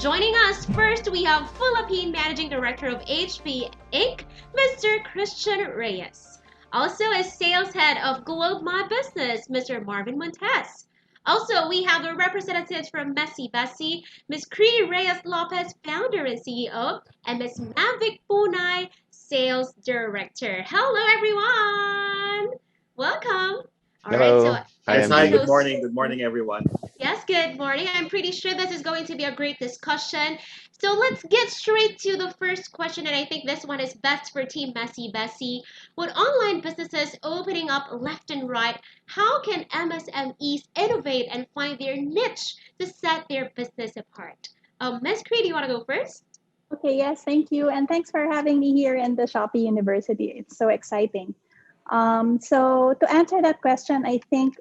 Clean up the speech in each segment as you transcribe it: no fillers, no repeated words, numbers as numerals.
Joining us first, we have Philippine Managing Director of HP Inc., Mr. Christian Reyes. Also, as Sales Head of Globe My Business, Mr. Marvin Montes. Also, we have the representatives from Bessy, Ms. Krie Reyes-Lopez, founder and CEO, and Ms. Mavic Punay, Sales Director. Hello, everyone! Welcome! All right, so Hello. Hi, I'm Yes, hi, so MG. good morning. Good morning, everyone. Yes, good morning. I'm pretty sure this is going to be a great discussion. So let's get straight to the first question, and I think this one is best for Team Bessy. With online businesses opening up left and right, how can MSMEs innovate and find their niche to set their business apart? Ms. Cree, do you want to go first? Okay, yes, thank you. And thanks for having me here in the Shopee University. It's so exciting. So, to answer that question, I think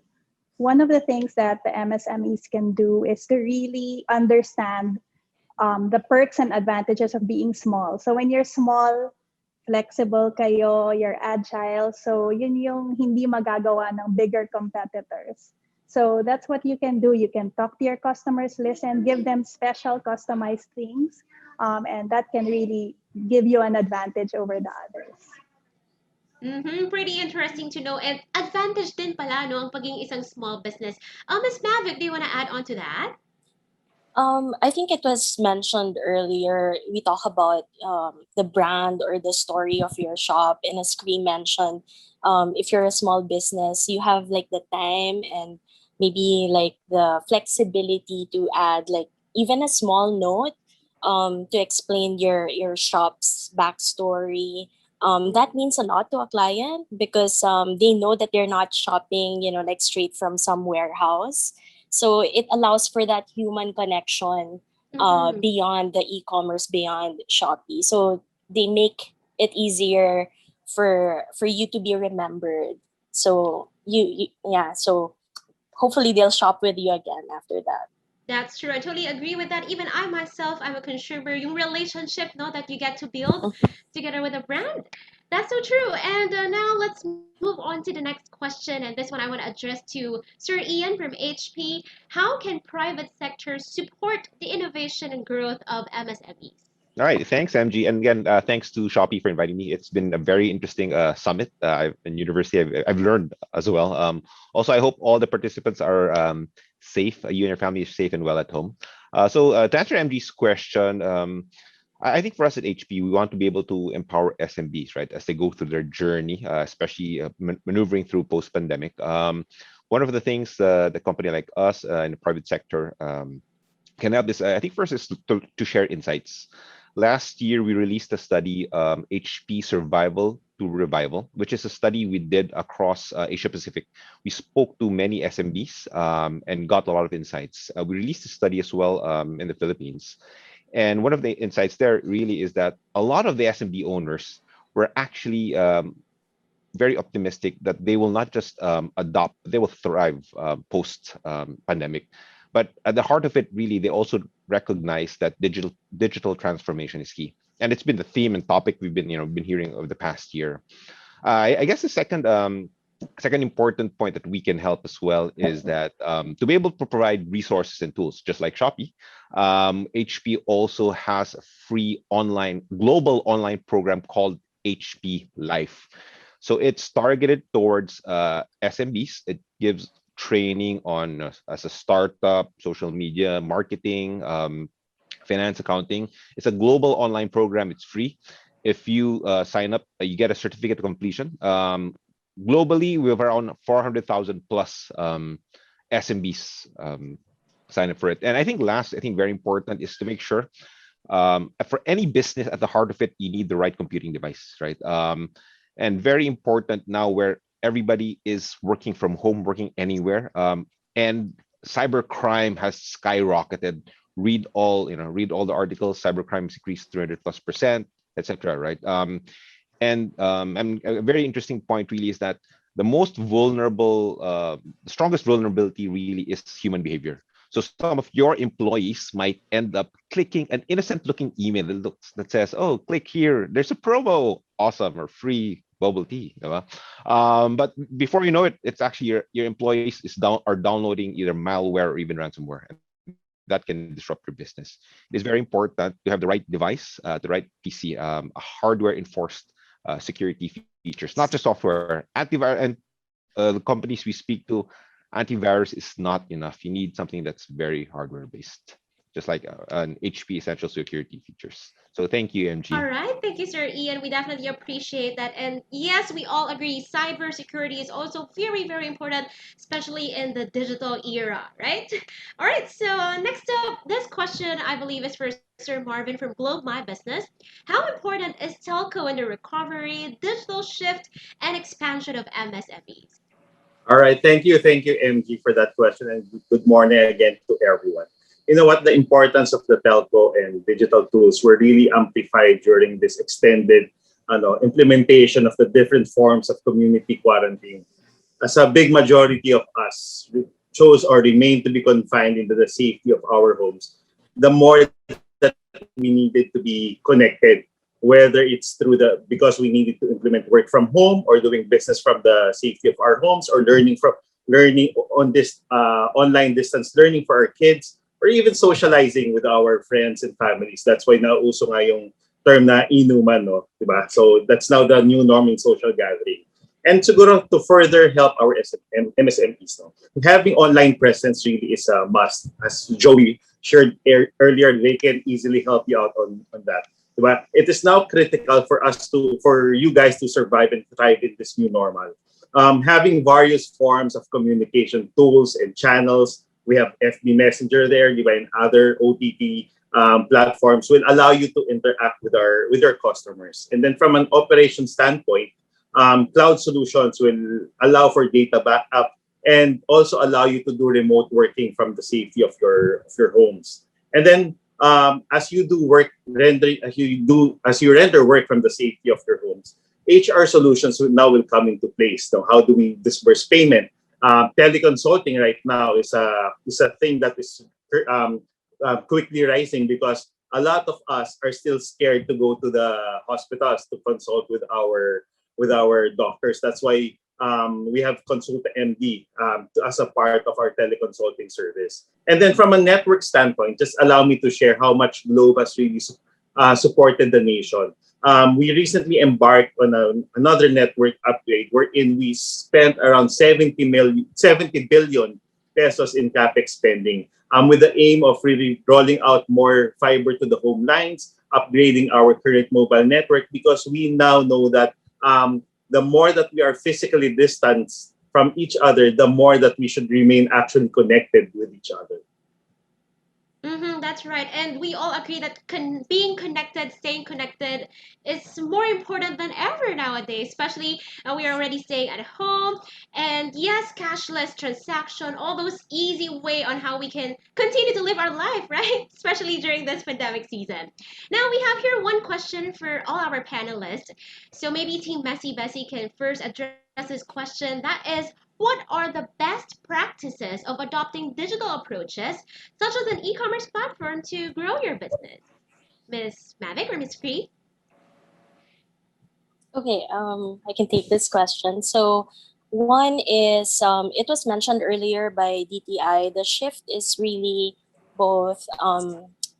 one of the things that the MSMEs can do is to really understand the perks and advantages of being small. So, when you're small, flexible kayo, you're agile. So, yun yung hindi magagawa ng bigger competitors. So, that's what you can do. You can talk to your customers, listen, give them special customized things. And that can really give you an advantage over the others. Pretty interesting to know. And advantage din pala, no, ang pagiging isang small business. Ms. Mavic, do you want to add on to that? I think it was mentioned earlier. We talk about the brand or the story of your shop. And as Krie mentioned, if you're a small business, you have like the time and maybe like the flexibility to add like even a small note to explain your shop's backstory. That means a lot to a client because they know that they're not shopping, like straight from some warehouse. So it allows for that human connection beyond the e-commerce, beyond Shopee. So they make it easier for you to be remembered. So yeah. So hopefully they'll shop with you again after that. That's true. I totally agree with that. Even I myself, I'm a consumer. Yung relationship, no, that you get to build together with a brand. That's so true. And now let's move on to the next question. And this one I want to address to Sir Ian from HP. How can private sector support the innovation and growth of MSMEs? All right. Thanks, MG. And again, thanks to Shopee for inviting me. It's been a very interesting summit. In university, I've learned as well. Also, I hope all the participants are safe. You and your family is safe and well at home. So to answer MG's question, I think for us at HP, we want to be able to empower SMBs, right, as they go through their journey, especially maneuvering through post-pandemic. One of the things the company like us in the private sector can help this, I think, first is to share insights. Last year, we released a study, HP Survival to Revival, which is a study we did across Asia Pacific. We spoke to many SMBs and got a lot of insights. We released a study as well in the Philippines. And one of the insights there really is that a lot of the SMB owners were actually very optimistic that they will not just adopt, they will thrive post pandemic. But at the heart of it, really, they also recognize that digital transformation is key, and it's been the theme and topic we've been hearing over the past year. I guess the second important point that we can help as well is that to be able to provide resources and tools, just like Shopee, HP also has a free global online program called HP Life. So it's targeted towards SMBs. It gives training on as a startup, social media, marketing, finance, accounting. It's a global online program. It's free. If you sign up, you get a certificate of completion. Globally, we have around 400,000 plus SMBs sign up for it. And I think very important is to make sure for any business at the heart of it, you need the right computing device, right? And very important now where everybody is working from home, working anywhere, and cybercrime has skyrocketed. Read all the articles. Cybercrime has increased 300+%, etc. Right? And a very interesting point really is that the most vulnerable, the strongest vulnerability really is human behavior. So some of your employees might end up clicking an innocent-looking email that says, "Oh, click here. There's a promo, awesome or free bubble tea." But before you know it, it's actually your employees are downloading either malware or even ransomware. that can disrupt your business. It is very important to have the right device, the right PC, a hardware enforced security features, not just software. Antivirus and the companies we speak to, antivirus is not enough. You need something that's very hardware based, just like an HP essential security features. So thank you, All MG. right, thank you, Sir Ian. We definitely appreciate that. And yes, we all agree cybersecurity is also very, very important, especially in the digital era, right? All right, so next up, this question I believe is for Sir Marvin from Globe My Business. How important is telco in the recovery, digital shift, and expansion of MSMEs? All right, thank you, MG, for that question, and good morning again to everyone. You know what? The importance of the telco and digital tools were really amplified during this extended implementation of the different forms of community quarantine. As a big majority of us chose or remained to be confined into the safety of our homes, the more that we needed to be connected, whether it's through because we needed to implement work from home or doing business from the safety of our homes or learning on this online distance learning for our kids or even socializing with our friends and families. That's why nauuso nga yung term na inuman, no? Diba? So that's now the new norm in social gathering. And siguro to further help our MSMEs, no? Having online presence really is a must. As Joey shared earlier, they can easily help you out on that. Diba? It is now critical for you guys to survive and thrive in this new normal. Having various forms of communication tools and channels, we have FB Messenger there, diba, and other OTT platforms will allow you to interact with our customers. And then from an operation standpoint, cloud solutions will allow for data backup and also allow you to do remote working from the safety of your homes. And then as you render work from the safety of your homes, HR solutions will come into place. So how do we disperse payment? Teleconsulting right now is a thing that is quickly rising because a lot of us are still scared to go to the hospitals to consult with our doctors. That's why we have Consulta MD as a part of our teleconsulting service. And then from a network standpoint, just allow me to share how much Globe has really supported the nation. We recently embarked on another network upgrade wherein we spent around 70 billion pesos in capex spending with the aim of really rolling out more fiber to the home lines, upgrading our current mobile network because we now know that the more that we are physically distanced from each other, the more that we should remain actually connected with each other. That's right. And we all agree that being connected, staying connected is more important than ever nowadays, especially we are already staying at home. And yes, cashless transaction, all those easy way on how we can continue to live our life, right? Especially during this pandemic season. Now we have here one question for all our panelists. So maybe Team Bessy can first address this question. That is, what are the best practices of adopting digital approaches, such as an e-commerce platform, to grow your business? Miss Mavic or Miss Krie? Okay, I can take this question. So, one is it was mentioned earlier by DTI. The shift is really both.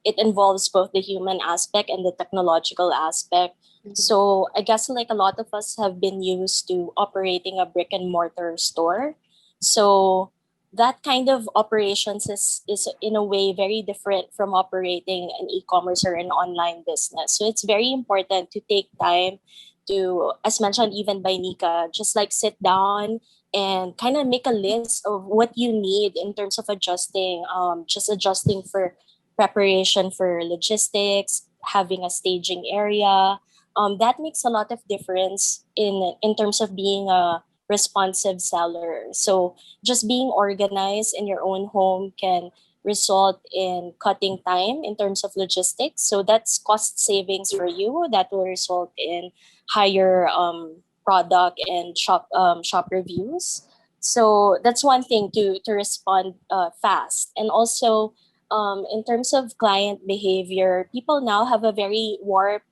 It involves both the human aspect and the technological aspect. So, I guess like a lot of us have been used to operating a brick and mortar store. So, that kind of operations is in a way very different from operating an e-commerce or an online business. So, it's very important to take time to, as mentioned even by Nika, just like sit down and kind of make a list of what you need in terms of adjusting for preparation for logistics, having a staging area. That makes a lot of difference in terms of being a responsive seller. So just being organized in your own home can result in cutting time in terms of logistics. So that's cost savings for you. That will result in higher product and shop reviews. So that's one thing to respond fast. And also in terms of client behavior, people now have a very warped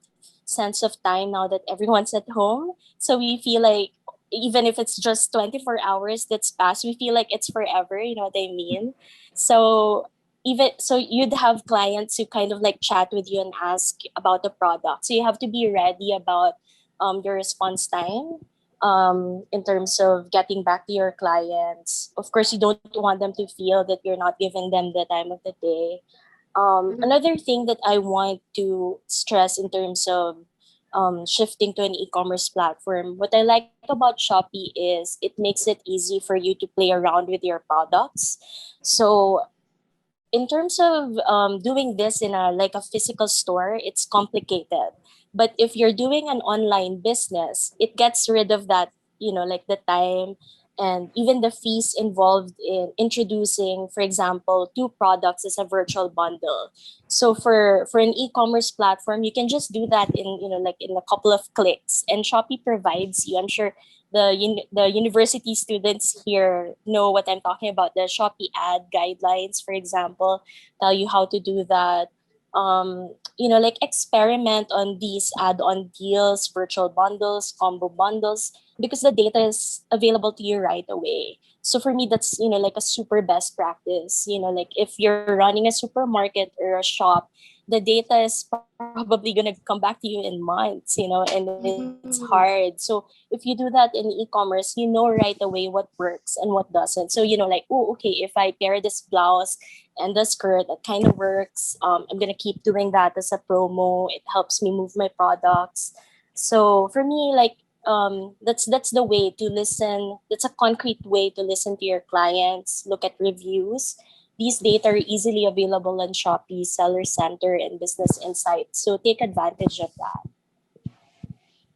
sense of time now that everyone's at home. So we feel like even if it's just 24 hours that's passed, we feel like it's forever, you know what I mean? So even so you'd have clients who kind of like chat with you and ask about the product. So you have to be ready about your response time in terms of getting back to your clients. Of course, you don't want them to feel that you're not giving them the time of the day. Mhm. Another thing that I want to stress in terms of shifting to an e-commerce platform, what I like about Shopee is it makes it easy for you to play around with your products. So in terms of doing this in a like a physical store, it's complicated. But if you're doing an online business, it gets rid of that, like the time and even the fees involved in introducing, for example, two products as a virtual bundle. So for an e-commerce platform, you can just do that in, like in a couple of clicks. And Shopee provides you, I'm sure the university students here know what I'm talking about. The Shopee ad guidelines, for example, tell you how to do that. Like experiment on these add-on deals, virtual bundles, combo bundles, because the data is available to you right away. So for me, that's like a super best practice. Like if you're running a supermarket or a shop, the data is probably gonna come back to you in months, and it's hard. So if you do that in e-commerce, you know right away what works and what doesn't. So like, oh, okay, if I pair this blouse and the skirt, that kind of works. I'm gonna keep doing that as a promo. It helps me move my products. So for me, like that's the way to listen. That's a concrete way to listen to your clients. Look at reviews. These data are easily available on Shopee, Seller Center, and Business Insights. So take advantage of that.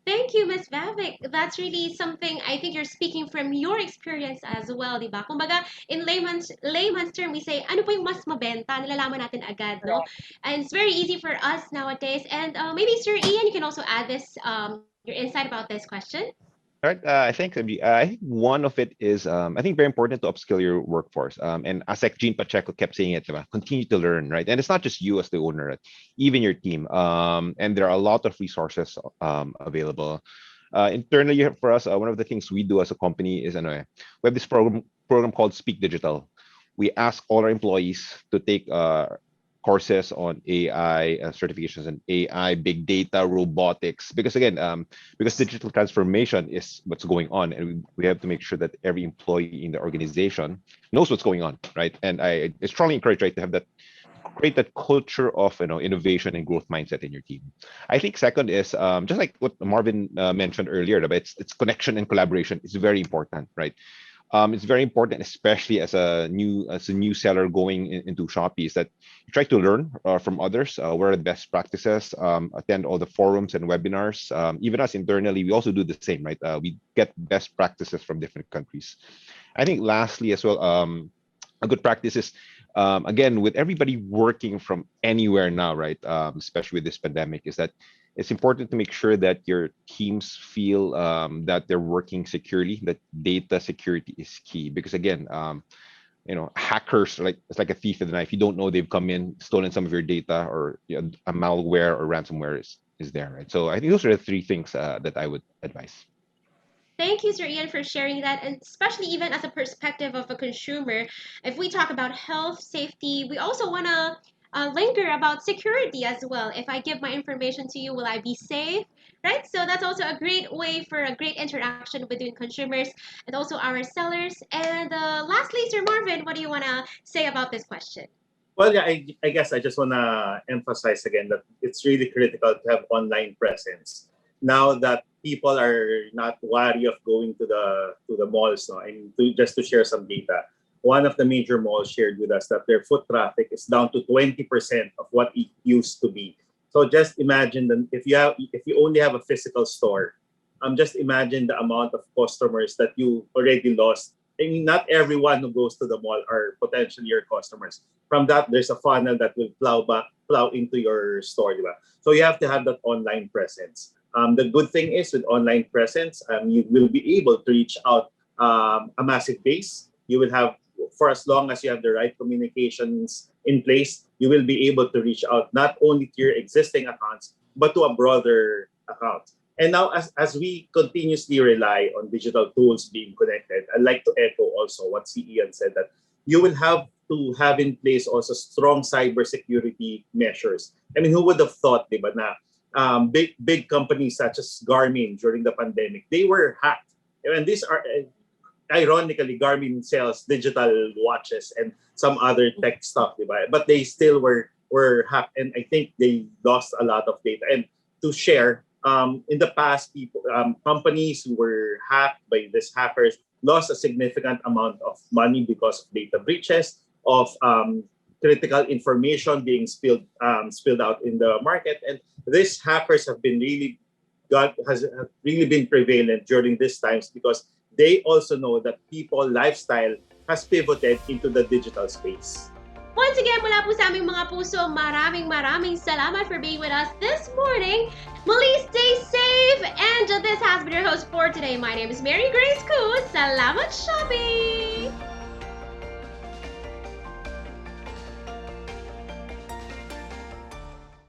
Thank you, Miss Mavic. That's really something I think you're speaking from your experience as well, di ba? Kumbaga, in layman's term, we say, ano po yung mas mabenta? Nalalaman natin agad, no? Correct. And it's very easy for us nowadays. And maybe Sir Ian, you can also add this, your insight about this question. Right. I think one of it is I think very important to upskill your workforce. And as like Jean Pacheco kept saying it, diba, continue to learn, right? And it's not just you as the owner, right? Even your team. And there are a lot of resources available. Internally for us, one of the things we do as a company is we have this program called Speak Digital. We ask all our employees to take courses on AI certifications and AI, big data, robotics. Because again, because digital transformation is what's going on, and we have to make sure that every employee in the organization knows what's going on, right? And I strongly encourage, right, to have that create that culture of innovation and growth mindset in your team. I think second is just like what Marvin mentioned earlier, but it's connection and collaboration is very important, right? It's very important, especially as a new seller going into Shopee, is that you try to learn from others. What are the best practices? Attend all the forums and webinars. Even us internally, we also do the same, right? We get best practices from different countries. I think lastly as well, a good practice is again with everybody working from anywhere now, right? Especially with this pandemic, is that it's important to make sure that your teams feel that they're working securely, that data security is key. Because again, hackers are like it's like a thief in the night. If you don't know they've come in, stolen some of your data, or a malware or ransomware is there, right? So I think those are the three things that I would advise. Thank you, Sir Ian, for sharing that. And especially even as a perspective of a consumer, if we talk about health, safety, we also want to linger about security as well. If I give my information to you, will I be safe? Right? So that's also a great way for a great interaction between consumers and also our sellers. And lastly, Sir Marvin, what do you want to say about this question? Well, yeah, I guess I just want to emphasize again that it's really critical to have online presence. Now that people are not wary of going to the malls, no, and just to share some data, one of the major malls shared with us that their foot traffic is down to 20% of what it used to be. So just imagine that if you only have a physical store, just imagine the amount of customers that you already lost. I mean, not everyone who goes to the mall are potentially your customers. From that, there's a funnel that will plow into your store. Diba? So you have to have that online presence. The good thing is with online presence, you will be able to reach out a massive base. You will have, for as long as you have the right communications in place, you will be able to reach out not only to your existing accounts, but to a broader account. And now, as we continuously rely on digital tools being connected, I'd like to echo also what CEN said, that you will have to have in place also strong cybersecurity measures. I mean, who would have thought, di ba, na big companies such as Garmin during the pandemic, they were hacked. And these are, ironically, Garmin sells digital watches and some other tech stuff, di ba? But they still were hacked, and I think they lost a lot of data. And to share, in the past, companies who were hacked by these hackers lost a significant amount of money because of data breaches, of critical information being spilled out in the market. And these hackers have really been prevalent during these times because they also know that people lifestyle has pivoted into the digital space. Once again, mula po sa aming mga puso, maraming salamat for being with us this morning. Muli, stay safe. And this has been your host for today. My name is Mary Grace Cruz. Salamat, Shopee!